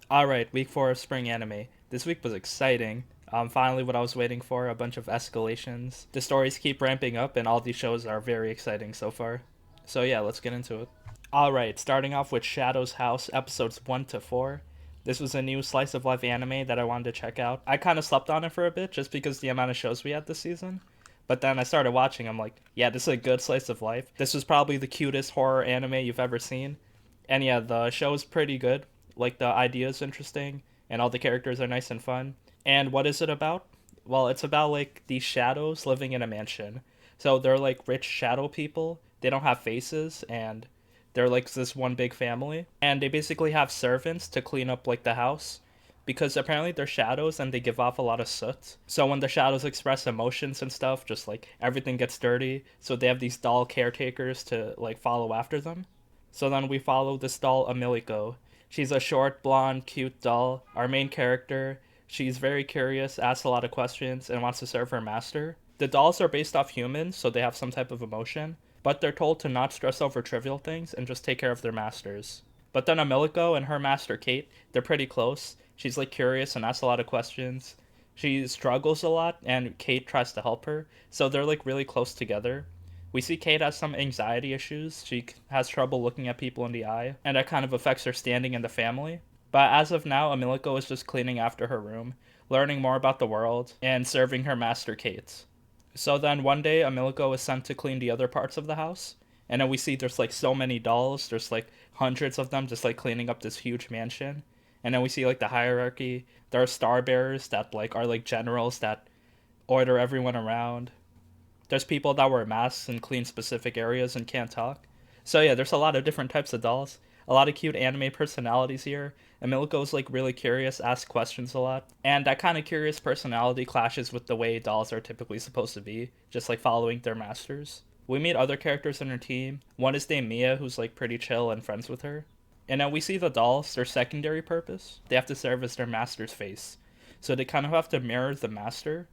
Alright, week 4 of spring anime. This week was exciting. Finally, what I was waiting for, a bunch of escalations. The stories keep ramping up, and all these shows are very exciting so far. So, yeah, let's get into it. Alright, starting off with Shadow's House, episodes 1 to 4. This was a new slice of life anime that I wanted to check out. I kind of slept on it for a bit just because the amount of shows we had this season. But then I started watching, I'm like, yeah, this is a good slice of life. This was probably the cutest horror anime you've ever seen. And yeah, the show is pretty good. Like, the idea is interesting, and all the characters are nice and fun. And what is it about? Well, it's about like these shadows living in a mansion. So they're like rich shadow people. They don't have faces, and they're like this one big family. And they basically have servants to clean up like the house because apparently they're shadows and they give off a lot of soot. So when the shadows express emotions and stuff, just like everything gets dirty. So they have these doll caretakers to like follow after them. So then we follow this doll, Amiliko. She's a short, blonde, cute doll. Our main character, she's very curious, asks a lot of questions, and wants to serve her master. The dolls are based off humans, so they have some type of emotion, but they're told to not stress over trivial things and just take care of their masters. But then Amiliko and her master Kate, they're pretty close. She's like curious and asks a lot of questions. She struggles a lot, and Kate tries to help her, so they're like really close together. We see Kate has some anxiety issues. She has trouble looking at people in the eye, and that kind of affects her standing in the family. But as of now, Amiliko is just cleaning after her room, learning more about the world, and serving her master Kate. So then one day, Amiliko is sent to clean the other parts of the house, and then we see there's like so many dolls. There's like hundreds of them just like cleaning up this huge mansion. And then we see like the hierarchy. There are star bearers that like are like generals that order everyone around. There's people that wear masks and clean specific areas and can't talk. So yeah, there's a lot of different types of dolls. A lot of cute anime personalities here. And Miliko's like really curious, asks questions a lot. And that kind of curious personality clashes with the way dolls are typically supposed to be, just like following their masters. We meet other characters in her team. One is named Mia, who's like pretty chill and friends with her. And then we see the dolls, their secondary purpose. They have to serve as their master's face. So they kind of have to mirror the master,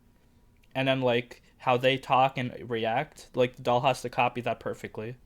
and then like how they talk and react, like the doll has to copy that perfectly.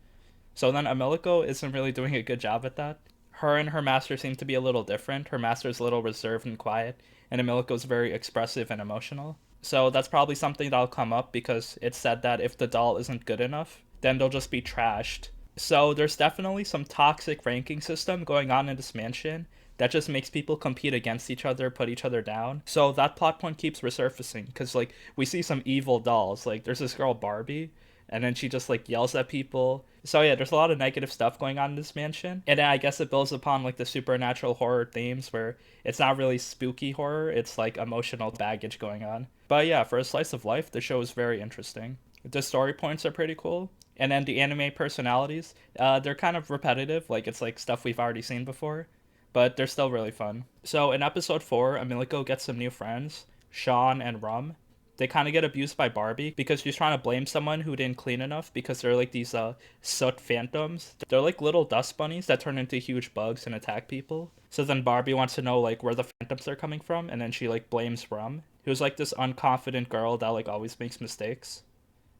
So then Amiliko isn't really doing a good job at that. Her and her master seem to be a little different. Her master's a little reserved and quiet, and Amiliko's very expressive and emotional. So that's probably something that'll come up because it's said that if the doll isn't good enough, then they'll just be trashed. So there's definitely some toxic ranking system going on in this mansion that just makes people compete against each other, put each other down. So that plot point keeps resurfacing because like we see some evil dolls. Like there's this girl Barbie, and then she just like yells at people. So yeah, there's a lot of negative stuff going on in this mansion, and I guess it builds upon like the supernatural horror themes where it's not really spooky horror, it's like emotional baggage going on. But yeah, for a slice of life, the show is very interesting. The story points are pretty cool, and then the anime personalities, they're kind of repetitive, like it's like stuff we've already seen before, but they're still really fun. So in episode 4, Amiliko gets some new friends, Sean and Rum. They kind of get abused by Barbie because she's trying to blame someone who didn't clean enough because they're like these soot phantoms. They're like little dust bunnies that turn into huge bugs and attack people. So then Barbie wants to know like where the phantoms are coming from, and then she like blames Rum, who's like this unconfident girl that like always makes mistakes.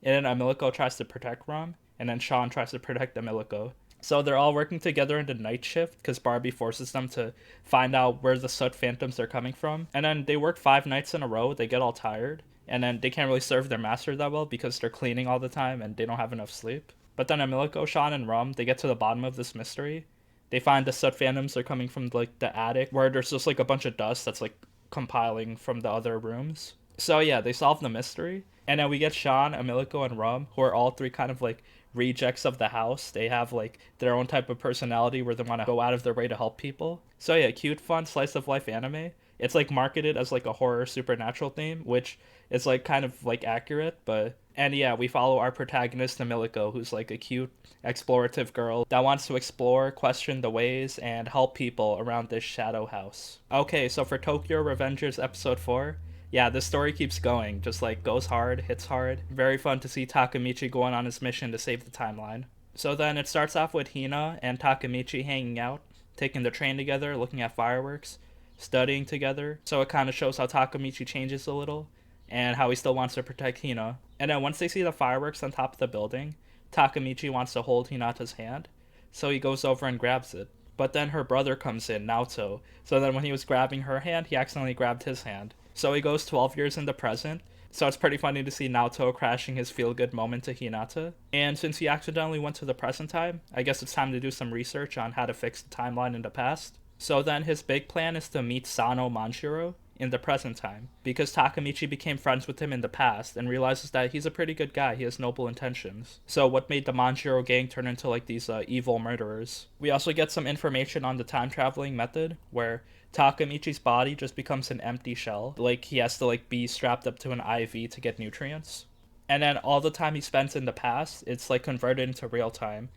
And then Amiliko tries to protect Rum, and then Sean tries to protect Amiliko. So they're all working together in the night shift because Barbie forces them to find out where the soot phantoms are coming from. And then they work 5 nights in a row, they get all tired, and then they can't really serve their master that well because they're cleaning all the time and they don't have enough sleep. But then Amiliko, Sean, and Rum, they get to the bottom of this mystery. They find the soot phantoms are coming from like the attic where there's just like a bunch of dust that's like compiling from the other rooms. So yeah, they solve the mystery. And then we get Sean, Amiliko, and Rum, who are all three kind of like rejects of the house. They have like their own type of personality where they want to go out of their way to help people. So yeah, cute, fun, slice of life anime. It's like marketed as like a horror supernatural theme, which is like kind of like accurate, but and yeah, we follow our protagonist Amiliko, who's like a cute, explorative girl that wants to explore, question the ways, and help people around this shadow house. Okay, so for Tokyo Revengers episode 4, yeah, the story keeps going, just like goes hard, hits hard. Very fun to see Takamichi going on his mission to save the timeline. So then it starts off with Hina and Takamichi hanging out, taking the train together, looking at fireworks, studying together. So it kind of shows how Takamichi changes a little and how he still wants to protect Hina. And then once they see the fireworks on top of the building, Takamichi wants to hold Hinata's hand, so he goes over and grabs it. But then her brother comes in, Naoto. So then when he was grabbing her hand, he accidentally grabbed his hand. So he goes 12 years in the present. So it's pretty funny to see Naoto crashing his feel-good moment to Hinata. And since he accidentally went to the present time, I guess it's time to do some research on how to fix the timeline in the past. So then his big plan is to meet Sano Manjiro in the present time, because Takamichi became friends with him in the past and realizes that he's a pretty good guy, he has noble intentions. So what made the Manjiro gang turn into like these evil murderers? We also get some information on the time traveling method, where Takamichi's body just becomes an empty shell, like he has to like be strapped up to an IV to get nutrients. And then all the time he spends in the past, it's like converted into real time.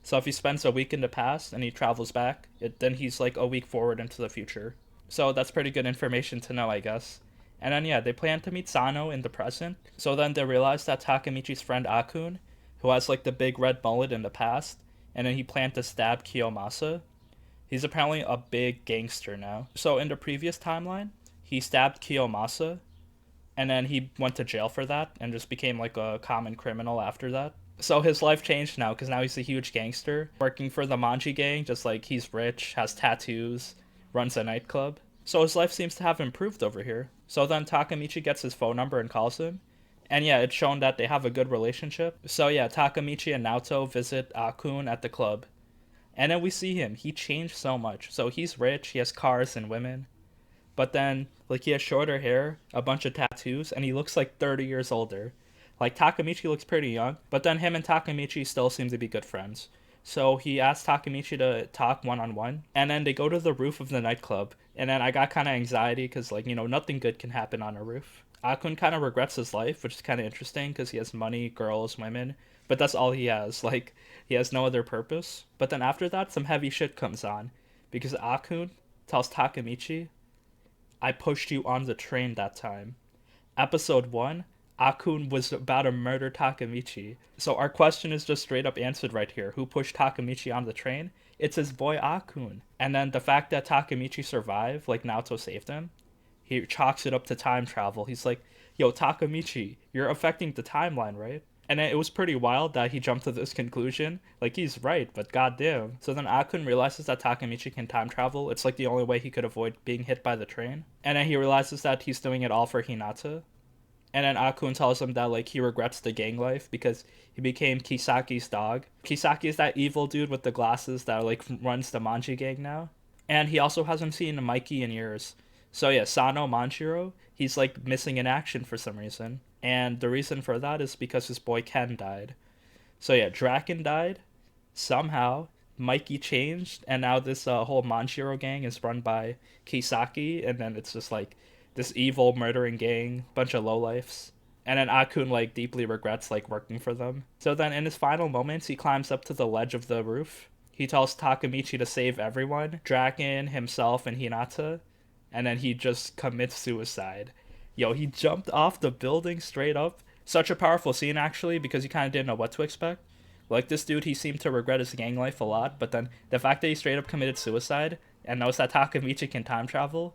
So if he spends a week in the past and he travels back, then he's like a week forward into the future. So that's pretty good information to know, I guess. And then yeah, they plan to meet Sano in the present. So then they realize that Takamichi's friend Akun, who has like the big red mullet in the past, and then he planned to stab Kiyomasa. He's apparently a big gangster now. So in the previous timeline, he stabbed Kiyomasa, and then he went to jail for that and just became like a common criminal after that. So his life changed now because now he's a huge gangster working for the Manji gang, just like he's rich, has tattoos, runs a nightclub. So his life seems to have improved over here. So then Takamichi gets his phone number and calls him. And yeah, it's shown that they have a good relationship. So yeah, Takamichi and Naoto visit Akun at the club. And then we see him. He changed so much. So he's rich, he has cars and women. But then, like, he has shorter hair, a bunch of tattoos, and he looks like 30 years older. Like, Takamichi looks pretty young, but then him and Takamichi still seem to be good friends. So he asks Takamichi to talk one-on-one, and then they go to the roof of the nightclub. And then I got kind of anxiety because, like, nothing good can happen on a roof. Akun kind of regrets his life, which is kind of interesting because he has money, girls, women, but that's all he has. Like, he has no other purpose. But then after that, some heavy shit comes on because Akun tells Takamichi, I pushed you on the train that time. Episode 1, Akun was about to murder Takamichi. So our question is just straight up answered right here. Who pushed Takamichi on the train? It's his boy Akun. And then the fact that Takamichi survived, like Naoto saved him, he chalks it up to time travel. He's like, yo, Takamichi, you're affecting the timeline, right? And it was pretty wild that he jumped to this conclusion. Like, he's right, but goddamn. So then Akun realizes that Takamichi can time travel. It's like the only way he could avoid being hit by the train. And then he realizes that he's doing it all for Hinata. And then Akun tells him that, like, he regrets the gang life because he became Kisaki's dog. Kisaki is that evil dude with the glasses that, like, runs the Manji gang now. And he also hasn't seen Mikey in years. So yeah, Sano Manjiro, he's, like, missing in action for some reason. And the reason for that is because his boy Ken died. So yeah, Draken died. Somehow, Mikey changed. And now this whole Manjiro gang is run by Kisaki. And then it's just, like, this evil murdering gang, bunch of lowlifes. And then Akun, like, deeply regrets, like, working for them. So then in his final moments, he climbs up to the ledge of the roof. He tells Takamichi to save everyone, Draken, himself, and Hinata. And then he just commits suicide. Yo, he jumped off the building straight up. Such a powerful scene, actually, because you kind of didn't know what to expect. Like, this dude, he seemed to regret his gang life a lot, but then the fact that he straight up committed suicide and knows that Takamichi can time travel,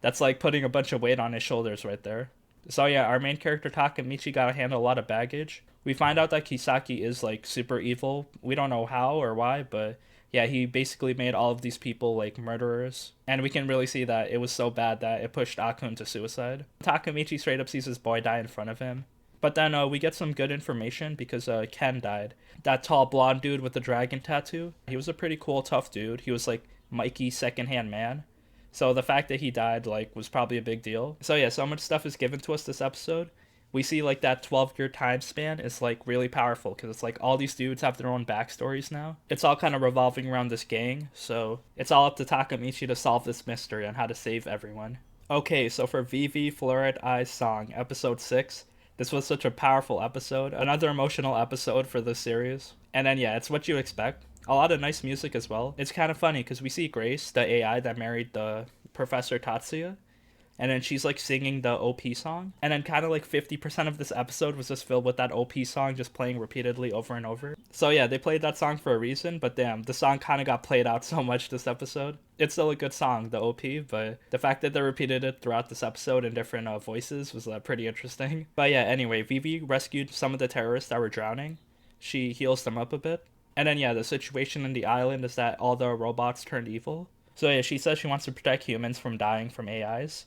that's like putting a bunch of weight on his shoulders right there. So yeah, our main character Takamichi got to handle a lot of baggage. We find out that Kisaki is like super evil. We don't know how or why, but yeah, he basically made all of these people like murderers. And we can really see that it was so bad that it pushed Akun to suicide. Takamichi straight up sees his boy die in front of him. But then we get some good information because Ken died. That tall blonde dude with the dragon tattoo. He was a pretty cool, tough dude. He was like Mikey's second-hand man. So the fact that he died, like, was probably a big deal. So yeah, so much stuff is given to us this episode. We see, like, that 12-year time span is, like, really powerful. Because it's, like, all these dudes have their own backstories now. It's all kind of revolving around this gang. So it's all up to Takamichi to solve this mystery on how to save everyone. Okay, so for Vivy, Fluorite Eye's Song, episode 6. This was such a powerful episode. Another emotional episode for this series. And then, yeah, it's what you expect. A lot of nice music as well. It's kind of funny because we see Grace, the AI that married the Professor Tatsuya, and then she's like singing the OP song. And then kind of like 50% of this episode was just filled with that OP song just playing repeatedly over and over. So yeah, they played that song for a reason, but damn, the song kind of got played out so much this episode. It's still a good song, the OP, but the fact that they repeated it throughout this episode in different voices was pretty interesting. But yeah, anyway, Vivy rescued some of the terrorists that were drowning. She heals them up a bit. And then yeah, the situation in the island is that all the robots turned evil. So yeah, she says she wants to protect humans from dying from AIs.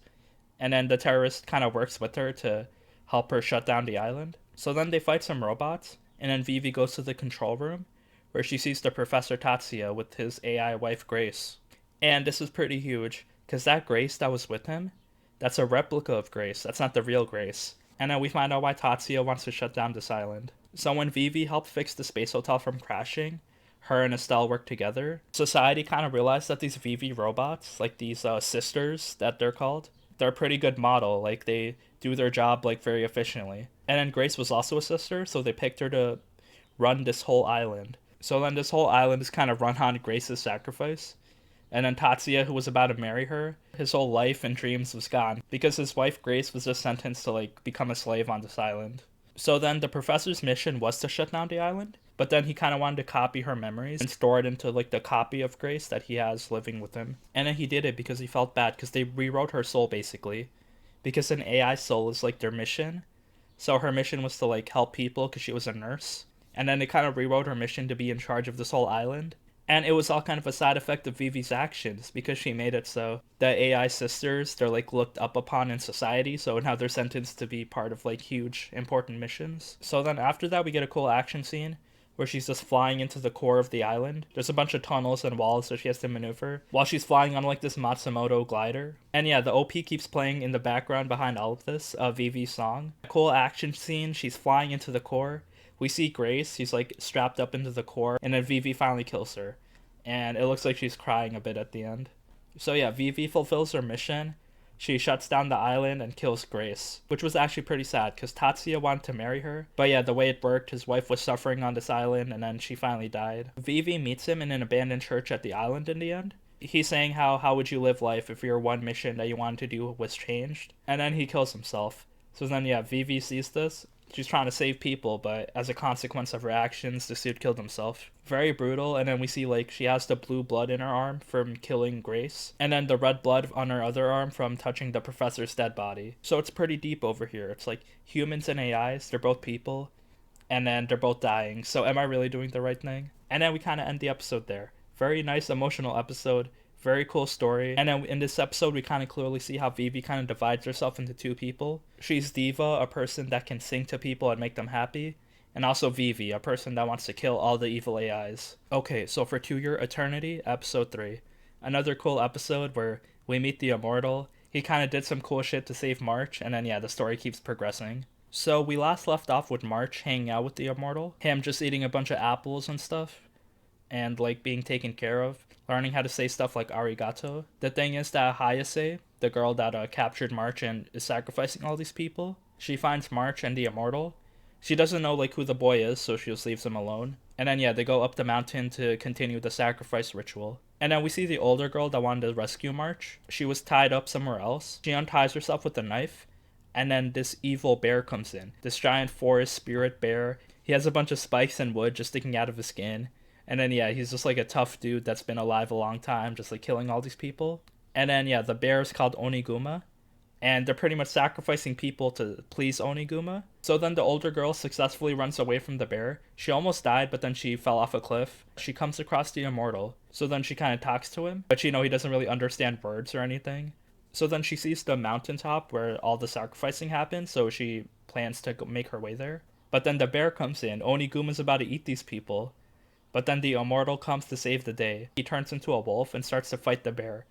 And then the terrorist kind of works with her to help her shut down the island. So then they fight some robots, and then Vivy goes to the control room, where she sees the Professor Tatsuya with his AI wife Grace. And this is pretty huge, because that Grace that was with him, that's a replica of Grace. That's not the real Grace. And then we find out why Tatsuya wants to shut down this island. So when Vivy helped fix the space hotel from crashing, her and Estelle worked together. Society kind of realized that these Vivy robots, like these sisters that they're called, they're a pretty good model. Like they do their job like very efficiently. And then Grace was also a sister, so they picked her to run this whole island. So then this whole island is kind of run on Grace's sacrifice. And then Tatsuya, who was about to marry her, his whole life and dreams was gone because his wife Grace was just sentenced to like become a slave on this island. So then the professor's mission was to shut down the island, but then he kind of wanted to copy her memories and store it into like the copy of Grace that he has living with him. And then he did it because he felt bad because they rewrote her soul basically. Because an AI soul is like their mission. So her mission was to like help people because she was a nurse. And then they kind of rewrote her mission to be in charge of this whole island. And it was all kind of a side effect of Vivy's actions because she made it so the AI sisters, they're like looked up upon in society, so now they're sentenced to be part of like huge important missions. So then after that we get a cool action scene where she's just flying into the core of the island. There's a bunch of tunnels and walls so she has to maneuver while she's flying on like this Matsumoto glider. And yeah, the OP keeps playing in the background behind all of this, Vivy's song. A cool action scene, she's flying into the core. We see Grace, she's like strapped up into the core, and then Vivy finally kills her. And it looks like she's crying a bit at the end. So yeah, Vivy fulfills her mission. She shuts down the island and kills Grace, which was actually pretty sad because Tatsuya wanted to marry her. But yeah, the way it worked, his wife was suffering on this island and then she finally died. Vivy meets him in an abandoned church at the island in the end. He's saying how would you live life if your one mission that you wanted to do was changed? And then he kills himself. So then yeah, Vivy sees this. She's trying to save people, but as a consequence of her actions, the dude killed himself. Very brutal, and then we see, like, she has the blue blood in her arm from killing Grace, and then the red blood on her other arm from touching the professor's dead body. So it's pretty deep over here. It's like humans and AIs, they're both people, and then they're both dying. So am I really doing the right thing? And then we kind of end the episode there. Very nice, emotional episode. Very cool story. And then in this episode, we kind of clearly see how Vivy kind of divides herself into two people. She's Diva, a person that can sing to people and make them happy. And also Vivy, a person that wants to kill all the evil AIs. Okay, so for To Your Eternity, episode 3. Another cool episode where we meet the Immortal. He kind of did some cool shit to save March, and then yeah, the story keeps progressing. So we last left off with March hanging out with the Immortal. Him just eating a bunch of apples and stuff. And like being taken care of. Learning how to say stuff like arigato. The thing is that Hayase, the girl that captured March and is sacrificing all these people, she finds March and the Immortal. She doesn't know like who the boy is, so she just leaves him alone. And then yeah, they go up the mountain to continue the sacrifice ritual. And then we see the older girl that wanted to rescue March. She was tied up somewhere else. She unties herself with a knife. And then this evil bear comes in. This giant forest spirit bear. He has a bunch of spikes and wood just sticking out of his skin. And then, yeah, he's just like a tough dude that's been alive a long time, just like killing all these people. And then, yeah, the bear is called Oniguma. And they're pretty much sacrificing people to please Oniguma. So then the older girl successfully runs away from the bear. She almost died, but then she fell off a cliff. She comes across the Immortal. So then she kind of talks to him. But, he doesn't really understand words or anything. So then she sees the mountaintop where all the sacrificing happens. So she plans to make her way there. But then the bear comes in. Oniguma's about to eat these people. But then the Immortal comes to save the day. He turns into a wolf and starts to fight the bear.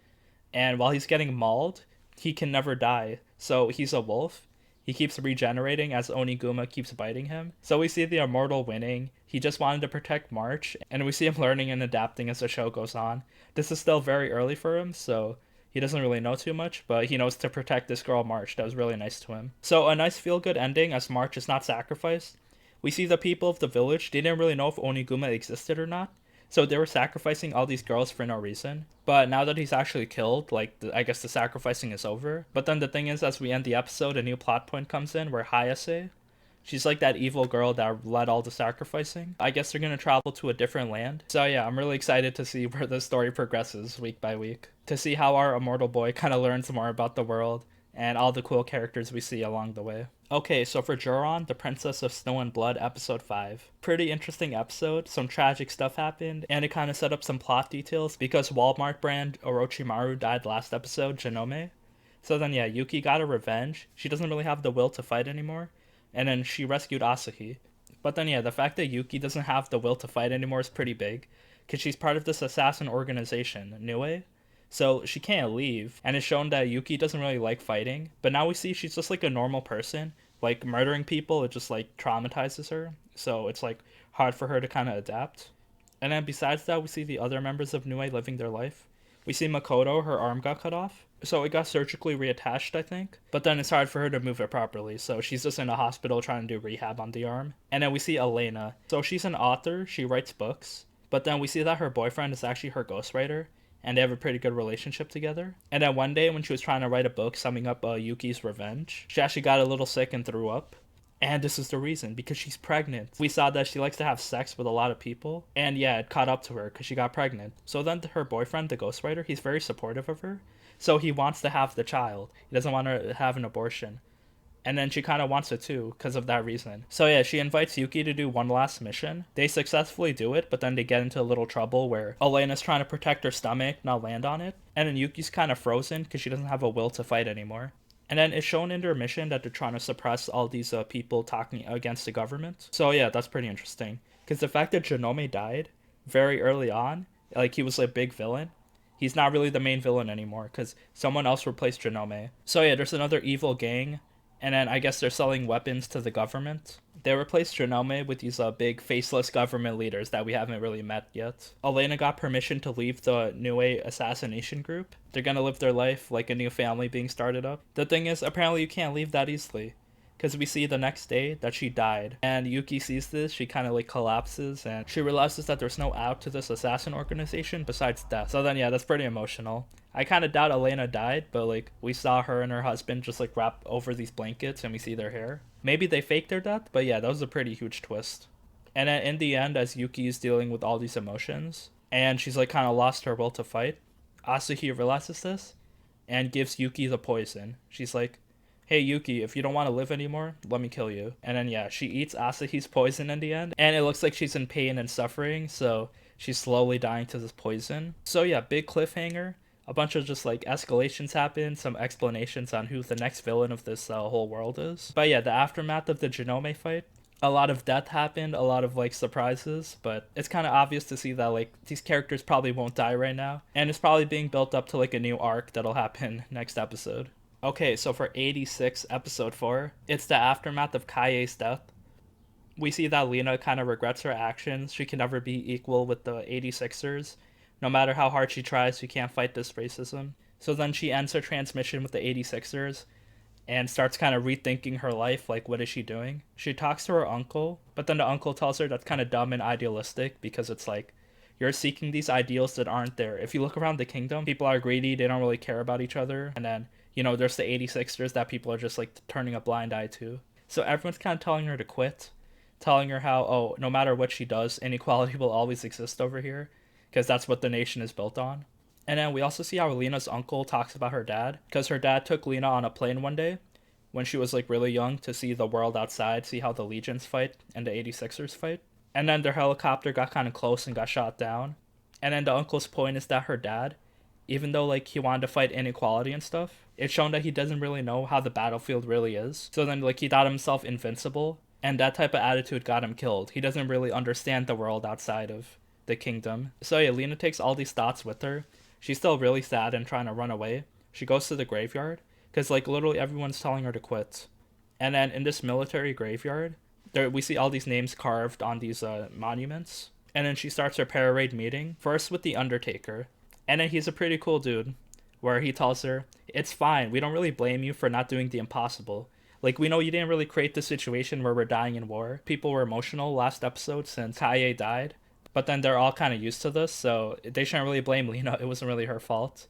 And while he's getting mauled, he can never die. So he's a wolf. He keeps regenerating as Oniguma keeps biting him. So we see the Immortal winning. He just wanted to protect March. And we see him learning and adapting as the show goes on. This is still very early for him, so he doesn't really know too much. But he knows to protect this girl March. That was really nice to him. So a nice feel-good ending as March is not sacrificed. We see the people of the village, they didn't really know if Oniguma existed or not. So they were sacrificing all these girls for no reason. But now that he's actually killed, I guess the sacrificing is over. But then the thing is, as we end the episode, a new plot point comes in where Hayase, she's like that evil girl that led all the sacrificing. I guess they're going to travel to a different land. So yeah, I'm really excited to see where the story progresses week by week. To see how our Immortal boy kind of learns more about the world and all the cool characters we see along the way. Okay, so for Joran, the Princess of Snow and Blood, episode 5. Pretty interesting episode. Some tragic stuff happened, and it kind of set up some plot details because Walmart brand Orochimaru died last episode, Janome. So then, yeah, Yuki got her revenge. She doesn't really have the will to fight anymore, and then she rescued Asahi. But then, yeah, the fact that Yuki doesn't have the will to fight anymore is pretty big, because she's part of this assassin organization, Nue. So she can't leave, and it's shown that Yuki doesn't really like fighting, but now we see she's just like a normal person. Like murdering people, it just like traumatizes her, so it's like hard for her to kind of adapt. And then besides that, we see the other members of Nue living their life. We see Makoto, her arm got cut off, so it got surgically reattached, I think. But then it's hard for her to move it properly, so she's just in a hospital trying to do rehab on the arm. And then we see Elena. So she's an author, she writes books, but then we see that her boyfriend is actually her ghostwriter, and they have a pretty good relationship together. And then one day when she was trying to write a book summing up Yuki's revenge, she actually got a little sick and threw up. And this is the reason, because she's pregnant. We saw that she likes to have sex with a lot of people, and yeah, it caught up to her because she got pregnant. So then her boyfriend, the ghostwriter, he's very supportive of her, so he wants to have the child. He doesn't want her to have an abortion. And then she kind of wants it too, because of that reason. So yeah, she invites Yuki to do one last mission. They successfully do it, but then they get into a little trouble where Elena's trying to protect her stomach, not land on it. And then Yuki's kind of frozen because she doesn't have a will to fight anymore. And then it's shown in their mission that they're trying to suppress all these people talking against the government. So yeah, that's pretty interesting. Because the fact that Janome died very early on, like he was a big villain, he's not really the main villain anymore because someone else replaced Janome. So yeah, there's another evil gang. And then I guess they're selling weapons to the government. They replaced Janome with these big faceless government leaders that we haven't really met yet. Elena got permission to leave the Nue assassination group. They're gonna live their life like a new family being started up. The thing is, apparently you can't leave that easily, because we see the next day that she died. And Yuki sees this, she kind of like collapses, and she realizes that there's no out to this assassin organization besides death. So then yeah, that's pretty emotional. I kind of doubt Elena died, but like we saw her and her husband just like wrap over these blankets and we see their hair. Maybe they faked their death, but yeah, that was a pretty huge twist. And then in the end, as Yuki is dealing with all these emotions and she's like kind of lost her will to fight, Asahi realizes this and gives Yuki the poison. She's like, hey Yuki, if you don't want to live anymore, let me kill you. And then yeah, she eats Asahi's poison in the end, and it looks like she's in pain and suffering, so she's slowly dying to this poison. So yeah, big cliffhanger. A bunch of just like escalations happen, some explanations on who the next villain of this whole world is. But yeah, the aftermath of the Janome fight, a lot of death happened, a lot of like surprises, but it's kind of obvious to see that like these characters probably won't die right now, and it's probably being built up to like a new arc that'll happen next episode. Okay, so for 86, episode 4, it's the aftermath of Kaie's death. We see that Lena kind of regrets her actions. She can never be equal with the 86ers. No matter how hard she tries, she can't fight this racism. So then she ends her transmission with the 86ers and starts kind of rethinking her life, like what is she doing? She talks to her uncle, but then the uncle tells her that's kind of dumb and idealistic because it's like, you're seeking these ideals that aren't there. If you look around the kingdom, people are greedy, they don't really care about each other, and then, you know, there's the 86ers that people are just like turning a blind eye to. So everyone's kind of telling her to quit, telling her how, oh, no matter what she does, inequality will always exist over here, because that's what the nation is built on. And then we also see how Lena's uncle talks about her dad, because her dad took Lena on a plane one day when she was like really young to see the world outside, see how the Legions fight and the 86ers fight. And then their helicopter got kind of close and got shot down. And then the uncle's point is that her dad, even though like he wanted to fight inequality and stuff, it's shown that he doesn't really know how the battlefield really is. So then like he thought himself invincible, and that type of attitude got him killed. He doesn't really understand the world outside of the kingdom. So yeah, Lena takes all these thoughts with her. She's still really sad and trying to run away. She goes to the graveyard because like literally everyone's telling her to quit. And then in this military graveyard, there we see all these names carved on these monuments. And then she starts her parade meeting, first with the Undertaker. And then he's a pretty cool dude, where he tells her, it's fine, we don't really blame you for not doing the impossible. Like, we know you didn't really create the situation where we're dying in war. People were emotional last episode since Kaie died. But then they're all kind of used to this, so they shouldn't really blame Lena. It wasn't really her fault.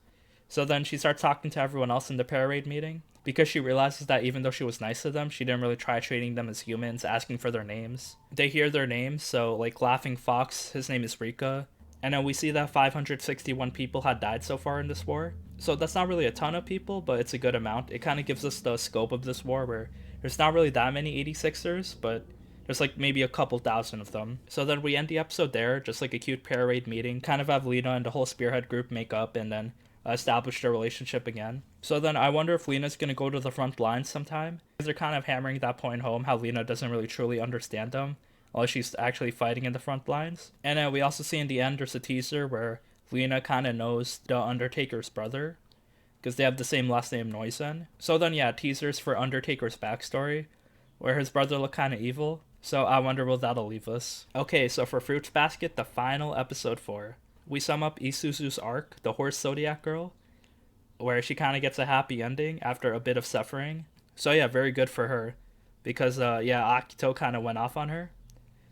So then she starts talking to everyone else in the parade meeting, because she realizes that even though she was nice to them, she didn't really try treating them as humans, asking for their names. They hear their names, so like Laughing Fox, his name is Rika. And then we see that 561 people had died so far in this war. So that's not really a ton of people, but it's a good amount. It kind of gives us the scope of this war, where There's not really that many 86ers, but there's like maybe a couple thousand of them. So then we end the episode there, just like a cute pair raid meeting, kind of have Lena and the whole Spearhead group make up and then establish their relationship again. So then I wonder if Lena's gonna go to the front lines sometime, because they're kind of hammering that point home, how Lena doesn't really truly understand them, unless she's actually fighting in the front lines. And we also see in the end there's a teaser where Lena kind of knows the Undertaker's brother, because they have the same last name, Noisen. So then yeah, teasers for Undertaker's backstory, where his brother looked kind of evil. So I wonder where that'll leave us. Okay, so for Fruits Basket, the final episode 4. We sum up Isuzu's arc, the horse Zodiac girl, where she kind of gets a happy ending after a bit of suffering. So yeah, very good for her, because Akito kind of went off on her.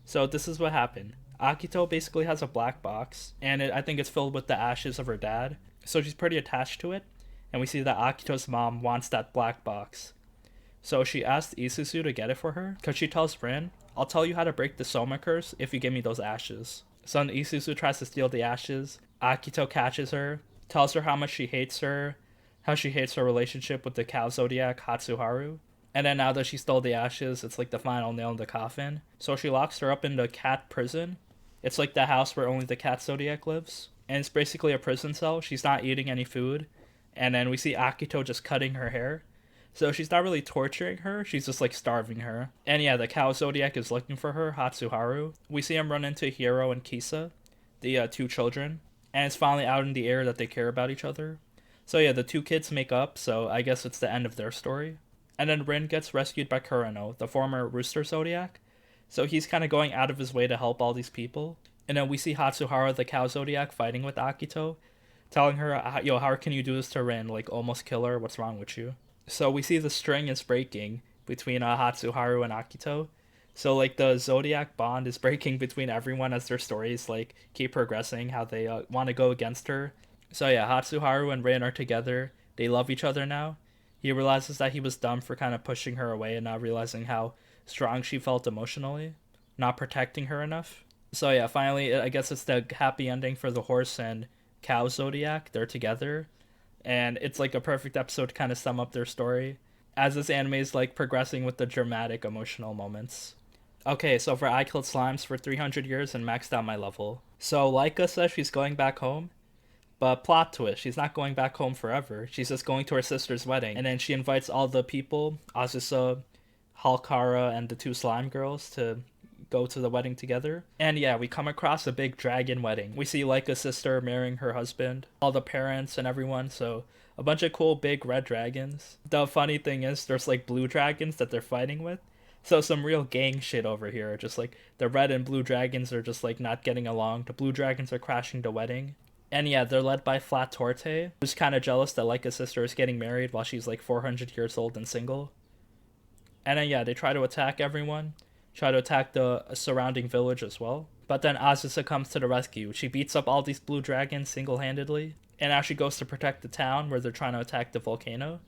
So this is what happened. Akito basically has a black box, and I think it's filled with the ashes of her dad. So she's pretty attached to it, and we see that Akito's mom wants that black box. So she asked Isuzu to get it for her, because she tells Rin, I'll tell you how to break the Soma curse if you give me those ashes. So then Isuzu tries to steal the ashes. Akito catches her, tells her how much she hates her, how she hates her relationship with the cow Zodiac, Hatsuharu. And then now that she stole the ashes, it's like the final nail in the coffin. So she locks her up in the cat prison. It's like the house where only the cat Zodiac lives. And it's basically a prison cell. She's not eating any food. And then we see Akito just cutting her hair. So she's not really torturing her, she's just like starving her. And yeah, the cow Zodiac is looking for her, Hatsuharu. We see him run into Hiro and Kisa, the 2 children. And it's finally out in the air that they care about each other. So yeah, the 2 kids make up, so I guess it's the end of their story. And then Rin gets rescued by Kurano, the former Rooster Zodiac. So he's kind of going out of his way to help all these people. And then we see Hatsuharu, the cow Zodiac, fighting with Akito, telling her, yo, how can you do this to Rin? Like, almost kill her, what's wrong with you? So we see the string is breaking between Hatsuharu and Akito. So like the Zodiac bond is breaking between everyone as their stories like keep progressing, how they want to go against her. So yeah, Hatsuharu and Rin are together. They love each other now. He realizes that he was dumb for kind of pushing her away and not realizing how strong she felt emotionally, not protecting her enough. So yeah, finally, I guess it's the happy ending for the horse and cow Zodiac. They're together. And it's like a perfect episode to kind of sum up their story, as this anime is like progressing with the dramatic emotional moments. Okay, so for I Killed Slimes for 300 years and maxed out my level. So Laika says she's going back home, but plot twist, she's not going back home forever. She's just going to her sister's wedding, and then she invites all the people, Azusa, Halkara, and the 2 slime girls to go to the wedding together. And yeah, we come across a big dragon wedding. We see Laika's sister marrying her husband, all the parents and everyone, so a bunch of cool big red dragons. The funny thing is there's like blue dragons that they're fighting with. So some real gang shit over here. Just like the red and blue dragons are just like not getting along. The blue dragons are crashing the wedding. And yeah, they're led by Flat Torte, who's kind of jealous that Laika's sister is getting married while she's like 400 years old and single. And then yeah, they try to attack everyone. Try to attack the surrounding village as well. But then Azusa comes to the rescue. She beats up all these blue dragons single-handedly. And now she goes to protect the town where they're trying to attack the volcano.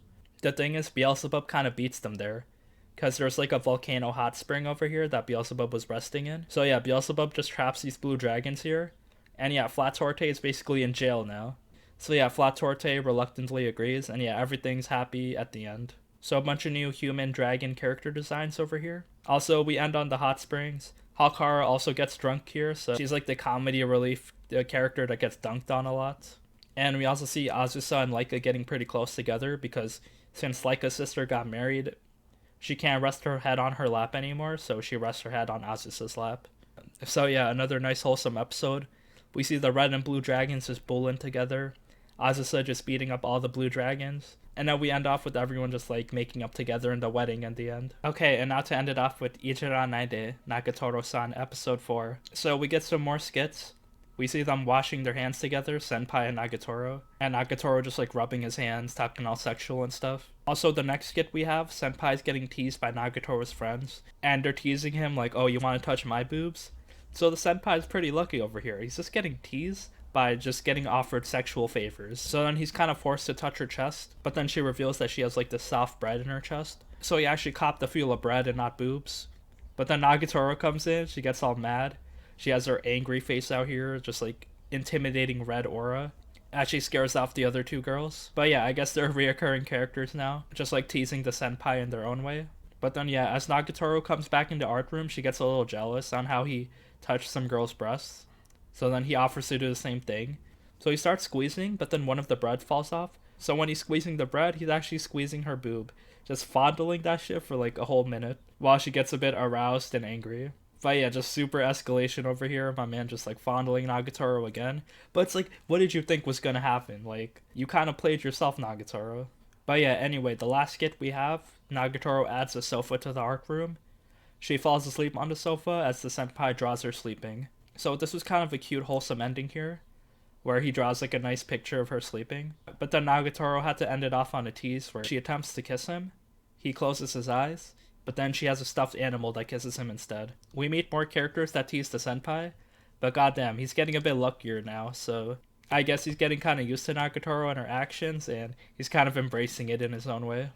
The thing is, Beelzebub kind of beats them there, because there's like a volcano hot spring over here that Beelzebub was resting in. So yeah, Beelzebub just traps these blue dragons here. And yeah, Flat Torte is basically in jail now. So yeah, Flat Torte reluctantly agrees, and yeah, everything's happy at the end. So a bunch of new human dragon character designs over here. Also, we end on the hot springs. Halkara also gets drunk here, so she's like the comedy relief character that gets dunked on a lot. And we also see Azusa and Laika getting pretty close together, because since Laika's sister got married, she can't rest her head on her lap anymore, so she rests her head on Azusa's lap. So yeah, another nice wholesome episode. We see the red and blue dragons just bulling together. Azusa just beating up all the blue dragons. And then we end off with everyone just like making up together in the wedding at the end. Okay, and now to end it off with Ijiranaide, Nagatoro-san, episode 4. So we get some more skits. We see them washing their hands together, Senpai and Nagatoro. And Nagatoro just like rubbing his hands, talking all sexual and stuff. Also, the next skit we have, Senpai's getting teased by Nagatoro's friends. And they're teasing him like, oh, you want to touch my boobs? So the senpai is pretty lucky over here. He's just getting teased by just getting offered sexual favors. So then he's kind of forced to touch her chest, but then she reveals that she has like this soft bread in her chest. So he actually copped the feel of bread and not boobs. But then Nagatoro comes in, she gets all mad. She has her angry face out here, just like intimidating red aura. Actually scares off the other 2 girls. But yeah, I guess they're reoccurring characters now, just like teasing the senpai in their own way. But then yeah, as Nagatoro comes back into art room, she gets a little jealous on how he touched some girl's breasts. So then he offers to do the same thing. So he starts squeezing, but then one of the bread falls off. So when he's squeezing the bread, he's actually squeezing her boob, just fondling that shit for like a whole minute while she gets a bit aroused and angry. But yeah, just super escalation over here. My man just like fondling Nagatoro again. But it's like, what did you think was gonna happen? Like, you kind of played yourself, Nagatoro. But yeah, anyway, the last skit we have, Nagatoro adds a sofa to the art room. She falls asleep on the sofa as the senpai draws her sleeping. So this was kind of a cute, wholesome ending here, where he draws like a nice picture of her sleeping. But then Nagatoro had to end it off on a tease where she attempts to kiss him. He closes his eyes, but then she has a stuffed animal that kisses him instead. We meet more characters that tease the senpai, but goddamn, he's getting a bit luckier now, so I guess he's getting kind of used to Nagatoro and her actions, and he's kind of embracing it in his own way.